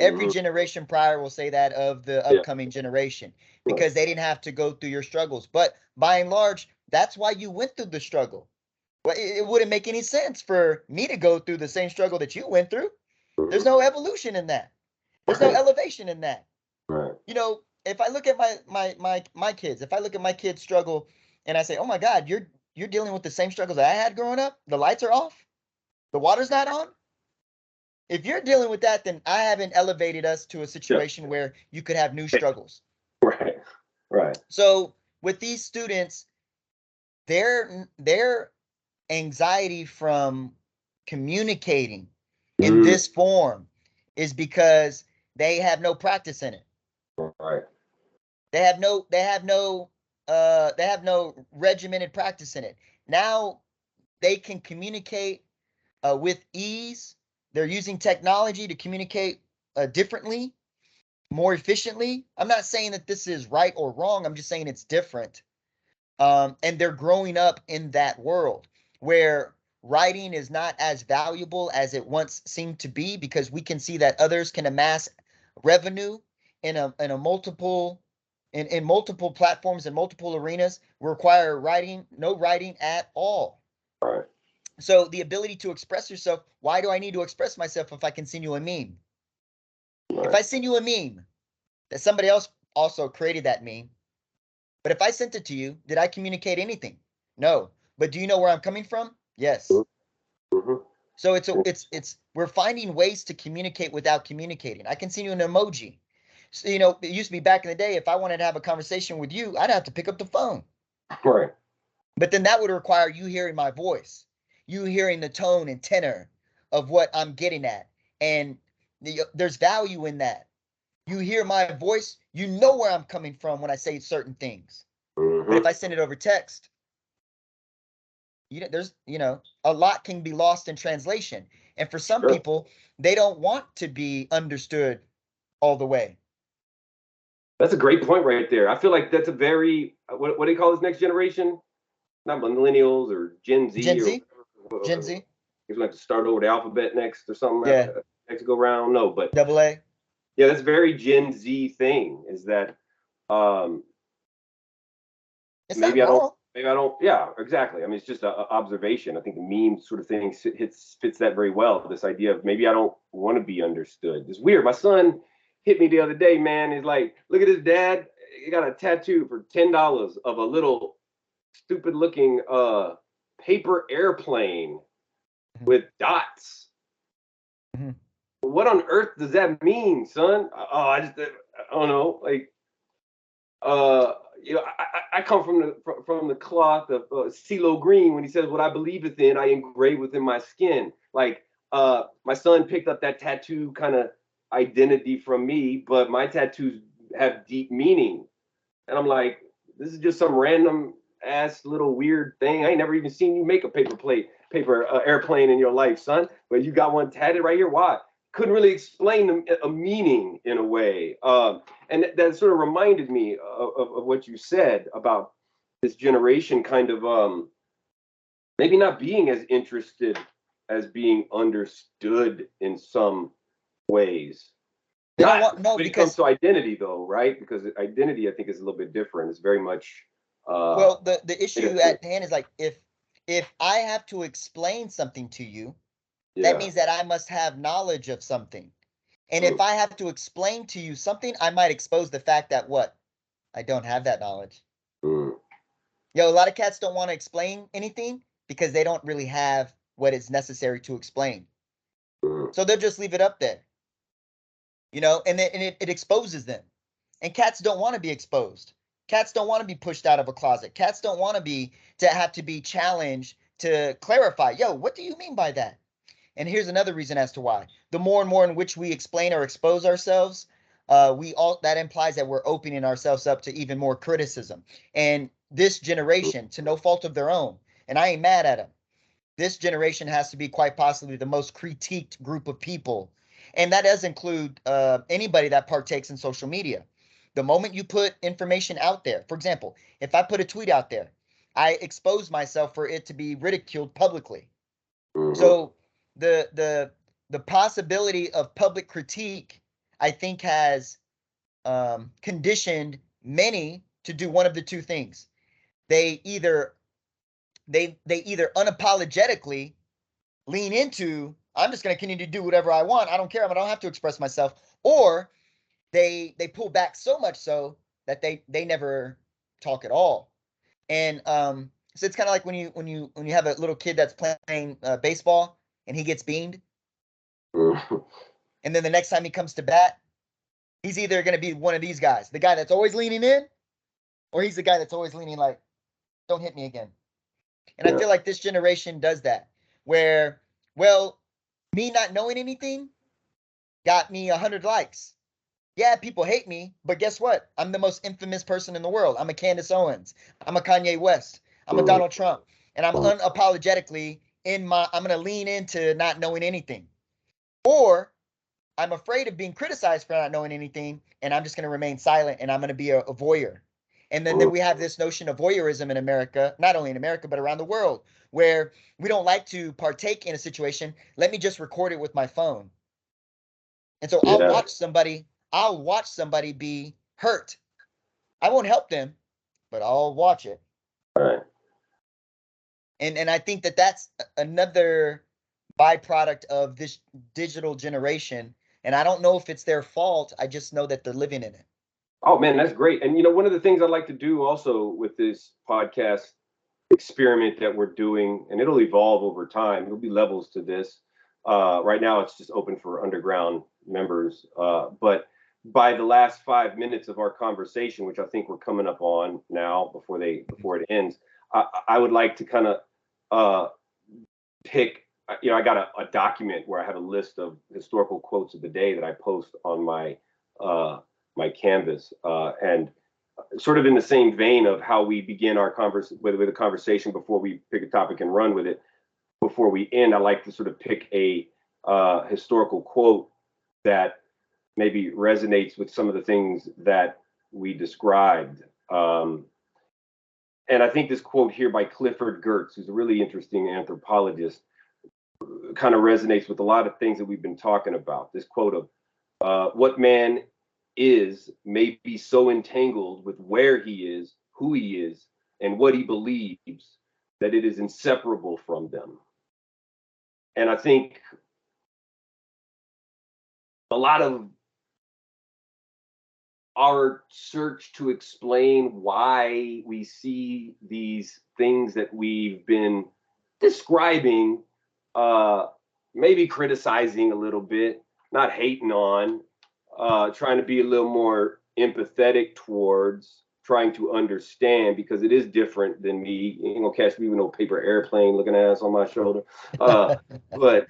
Every Mm-hmm. generation prior will say that of the Yeah. upcoming generation, Right. because they didn't have to go through your struggles. But by and large, that's why you went through the struggle. Well, it wouldn't make any sense for me to go through the same struggle that you went through. There's Mm-hmm. no evolution in that. There's no Right. elevation in that. Right. You know, if I look at my kids, if I look at my kids struggle and I say, "Oh my God, you're dealing with the same struggles that I had growing up. The lights are off, the water's not on." If you're dealing with that, then I haven't elevated us to a Yeah. situation where you could have new struggles. Right. Right. So with these students, their anxiety from communicating in Mm, this form is because they have no practice in it. right. They have no regimented practice in it. Now they can communicate with ease. They're using technology to communicate differently, more efficiently. I'm not saying that this is right or wrong. I'm just saying it's different. And they're growing up in that world where writing is not as valuable as it once seemed to be, because we can see that others can amass revenue in multiple in multiple platforms and multiple arenas require writing, no writing at all. Right. So the ability to express yourself, why do I need to express myself if I can send you a meme? If Right. I send you a meme that somebody else also created that meme, but if I sent it to you, did I communicate anything? No. But do you know where I'm coming from? Yes. Mm-hmm. So it's we're finding ways to communicate without communicating. I can send you an emoji. So, you know, it used to be back in the day, if I wanted to have a conversation with you, I'd have to pick up the phone. Right. But then that would require you hearing my voice, you hearing the tone and tenor of what I'm getting at. And there's value in that. You hear my voice, you know where I'm coming from when I say certain things. But if Mm-hmm. I send it over text, there's, a lot can be lost in translation. And for some Sure. people, they don't want to be understood all the way. That's a great point right there. I feel like that's a very what do you call this next generation? Not millennials or Gen Z Gen or Z, Gen Z, if you like to start over the alphabet next or something yeah, next go round. No, but double A. yeah, that's a very Gen Z thing. Is that um, It's not maybe I don't. wrong. Maybe I don't. Yeah, exactly. I mean, it's just an observation. I think the meme sort of thing fits that very well. This idea of maybe I don't want to be understood. It's weird. My son hit me the other day, man. He's like, "Look at his dad. He got a tattoo for $10 of a little stupid looking paper airplane Mhm, with dots. mhm. What on earth does that mean, son? Oh, I don't know. Like, uh, I come from the cloth of CeeLo Green when he says, "What I believeth in, I engrave within my skin." Like, my son picked up that tattoo kind of identity from me, but my tattoos have deep meaning, and I'm like, this is just some random ass little weird thing. I ain't never even seen you make a paper airplane in your life, son. But you got one tatted right here. Why? Couldn't really explain a meaning in a way. And that sort of reminded me of what you said about this generation kind of maybe not being as interested as being understood in some ways. They don't Not want, no, when it comes because, to identity, though, right? Because identity, I think, is a little bit different. It's very much uh, well, the issue innocent. at hand is like, if I have to explain something to you, that Yeah. means that I must have knowledge of something. And Mm, if I have to explain to you something, I might expose the fact that what? I don't have that knowledge. mm, Yo, a lot of cats don't want to explain anything because they don't really have what is necessary to explain. mm, So they'll just leave it up there, and it exposes them. And cats don't want to be exposed. Cats don't want to be pushed out of a closet. Cats don't want to have to be challenged to clarify, yo, what do you mean by that? And here's another reason as to why. The more and more in which we explain or expose ourselves, we all that implies that we're opening ourselves up to even more criticism. And this mm. generation, to no fault of their own, and I ain't mad at them, this generation has to be quite possibly the most critiqued group of people. And that does include anybody that partakes in social media. The moment you put information out there, for example, if I put a tweet out there, I expose myself for it to be ridiculed publicly. Mhm. So the possibility of public critique, I think, has conditioned many to do one of the two things. They either they either unapologetically lean into, I'm just going to continue to do whatever I want. I don't care. I don't have to express myself. Or they pull back so much so that they never talk at all. And so it's kind of like when you have a little kid that's playing baseball and he gets beamed, Mhm. and then the next time he comes to bat, he's either going to be one of these guys, the guy that's always leaning in, or he's the guy that's always leaning like, don't hit me again. And I Yeah. feel like this generation does that, where, well, me not knowing anything got me 100 likes. Yeah, people hate me, but guess what? I'm the most infamous person in the world. I'm a Candace Owens. I'm a Kanye West. I'm a Mm, Donald Trump. And I'm mm. unapologetically I'm going to lean into not knowing anything. Or I'm afraid of being criticized for not knowing anything, and I'm just going to remain silent and I'm going to be a voyeur. And then we have this notion of voyeurism in America, not only in America, but around the world, where we don't like to partake in a situation. Let me just record it with my phone. And so Yeah. I'll watch somebody be hurt. I won't help them, but I'll watch it. All right. And I think that that's another byproduct of this digital generation. And I don't know if it's their fault. I just know that they're living in it. Oh man, that's great. And one of the things I'd like to do also with this podcast experiment that we're doing, and it'll evolve over time. There'll be levels to this. Right now, it's just open for underground members. But by the last 5 minutes of our conversation, which I think we're coming up on now, before it ends, I would like to kind of uh, pick. I got a document where I have a list of historical quotes of the day that I post on my my canvas. And sort of in the same vein of how we begin our with a conversation before we pick a topic and run with it, before we end, I like to sort of pick a historical quote that maybe resonates with some of the things that we described. And I think this quote here by Clifford Geertz, who's a really interesting anthropologist, kind of resonates with a lot of things that we've been talking about. This quote of what man is may be so entangled with where he is, who he is, and what he believes that it is inseparable from them. And I think a lot of our search to explain why we see these things that we've been describing, maybe criticizing a little bit, not hating on, trying to be a little more empathetic towards, trying to understand, because it is different than me. You ain't gonna catch me with no paper airplane looking ass on my shoulder. But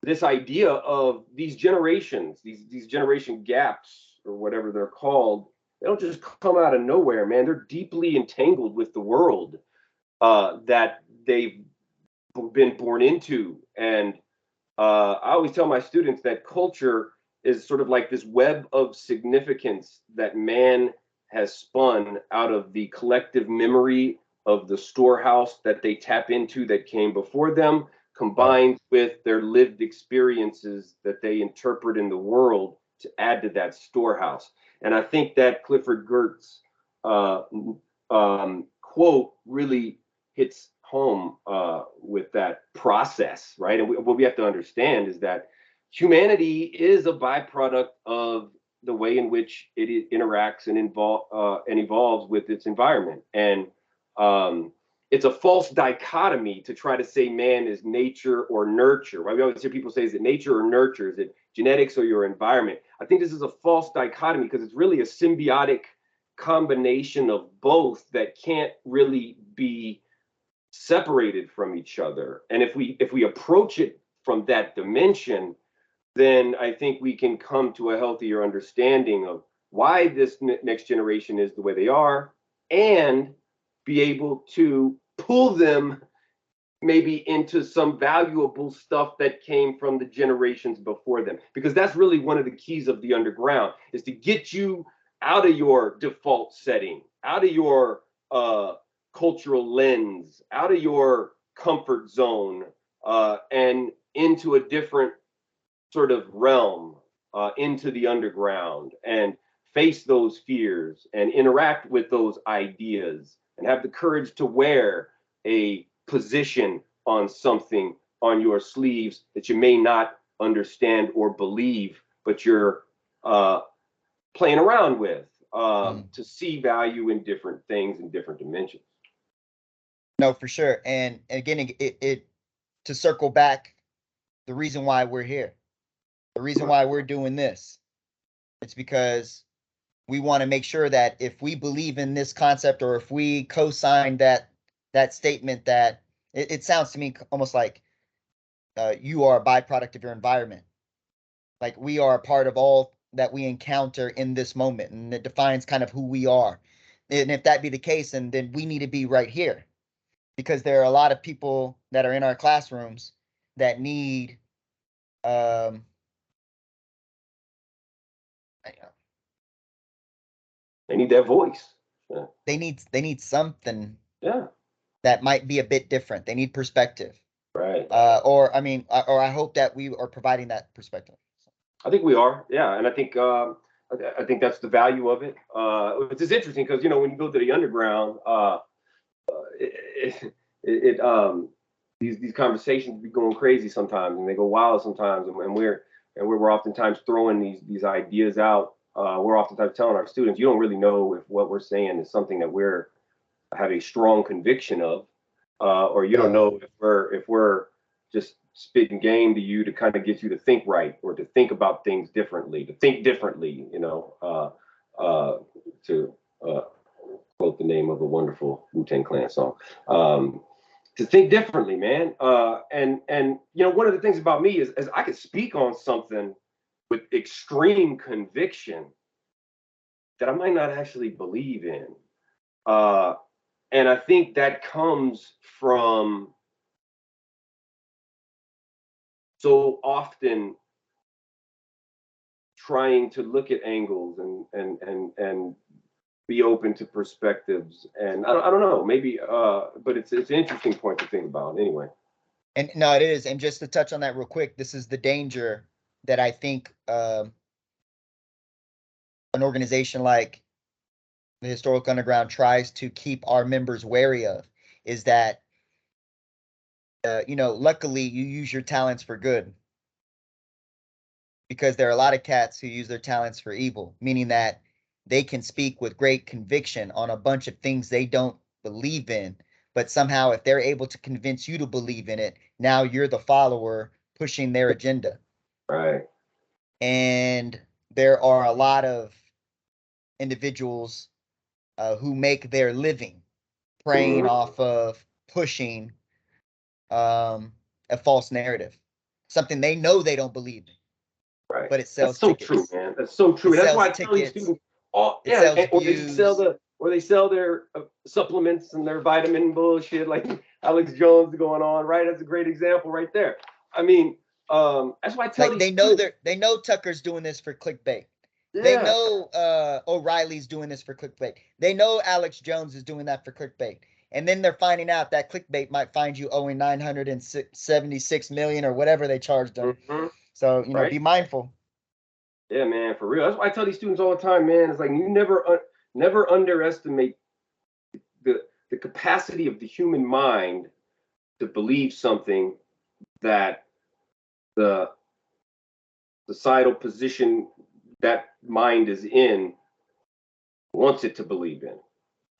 this idea of these generations, these generation gaps, or whatever they're called, they don't just come out of nowhere, man. They're deeply entangled with the world that they've been born into. And I always tell my students that culture is sort of like this web of significance that man has spun out of the collective memory of the storehouse that they tap into that came before them, combined with their lived experiences that they interpret in the world to add to that storehouse. And I think that Clifford Geertz quote really hits home with that process, right? And what we have to understand is that humanity is a byproduct of the way in which it interacts and evolves with its environment. And it's a false dichotomy to try to say man is nature or nurture. Right? We always hear people say, is it nature or nurture? Is it genetics or your environment? I think this is a false dichotomy because it's really a symbiotic combination of both that can't really be separated from each other. And if we approach it from that dimension, then I think we can come to a healthier understanding of why this next generation is the way they are, and be able to pull them maybe into some valuable stuff that came from the generations before them. Because that's really one of the keys of the underground, is to get you out of your default setting, out of your cultural lens, out of your comfort zone, and into a different sort of realm, into the underground, and face those fears and interact with those ideas and have the courage to wear a position on something on your sleeves that you may not understand or believe, but you're playing around with, to see value in different things in different dimensions. No, for sure. And again, it to circle back, the reason why we're here, the reason why we're doing this, it's because we want to make sure that if we believe in this concept, or if we co-sign that statement, that it sounds to me almost like you are a byproduct of your environment. Like we are a part of all that we encounter in this moment, and it defines kind of who we are. And if that be the case, and then we need to be right here, because there are a lot of people that are in our classrooms that need they need that voice. Yeah. They need something, yeah, that might be a bit different. They need perspective. Right. Or I hope that we are providing that perspective. I think we are. Yeah. And I think that's the value of it. Which is interesting because, when you go to the underground, these conversations be going crazy sometimes, and they go wild sometimes, and we're oftentimes throwing these ideas out. We're oftentimes telling our students, you don't really know if what we're saying is something that we're have a strong conviction of, or you don't know if we're just spitting game to you to kind of get you to think right, or to think about things differently, to think differently, to quote the name of a wonderful Wu-Tang Clan song. To think differently, man. And one of the things about me is I could speak on something with extreme conviction that I might not actually believe in. And I think that comes from so often trying to look at angles and be open to perspectives. And I don't know, maybe, but it's an interesting point to think about anyway. And no, it is. And just to touch on that real quick, this is the danger that I think an organization like the Historical Underground tries to keep our members wary of, is that, luckily you use your talents for good, because there are a lot of cats who use their talents for evil, meaning that they can speak with great conviction on a bunch of things they don't believe in, but somehow if they're able to convince you to believe in it, now you're the follower pushing their agenda. Right. And there are a lot of individuals who make their living preying off of pushing a false narrative, something they know they don't believe in. Right. But it sells That's so tickets. True, man. That's so true. That's why I tell these students, or they sell their supplements and their vitamin bullshit, like Alex Jones going on, right? That's a great example right there. I mean, that's why I tell these students, they know Tucker's doing this for clickbait. Yeah. They know O'Reilly's doing this for clickbait. They know Alex Jones is doing that for clickbait. And then they're finding out that clickbait might find you owing $976 million or whatever they charged them. Mm-hmm. So, be mindful. Yeah, man, for real. That's why I tell these students all the time, man. It's like you never underestimate the capacity of the human mind to believe something that the societal position that mind is in wants it to believe in.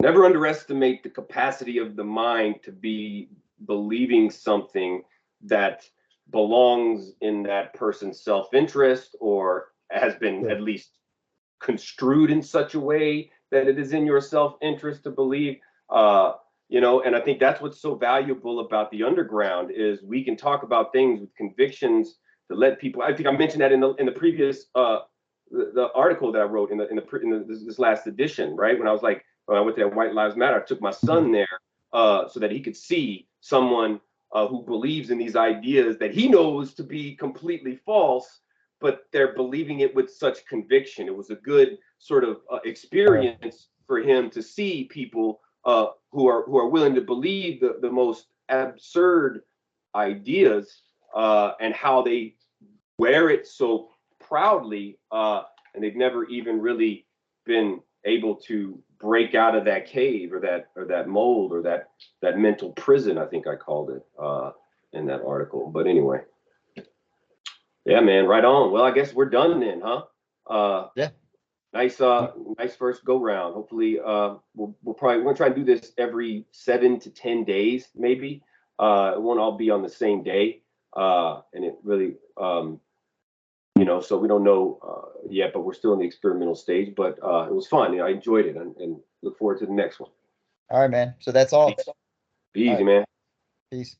Never underestimate the capacity of the mind to be believing something that belongs in that person's self-interest or has been at least construed in such a way that it is in your self-interest to believe. And I think that's what's so valuable about the underground is we can talk about things with convictions to let people. I think I mentioned that in the previous the article that I wrote in this last edition, right? When I went to that White Lives Matter, I took my son there so that he could see someone who believes in these ideas that he knows to be completely false, but they're believing it with such conviction. It was a good sort of experience for him to see people who are willing to believe the most absurd ideas and how they wear it so proudly, and they've never even really been able to break out of that cave or that mold or that mental prison, I think I called it in that article. But anyway, yeah, man, right on. Well, I guess we're done then, huh? Yeah. Nice first go round. Hopefully, we're gonna try and do this every 7 to 10 days, maybe. It won't all be on the same day, and it really, so we don't know yet, but we're still in the experimental stage. But it was fun. I enjoyed it, and look forward to the next one. All right, man. So that's all. Be easy, man. Peace.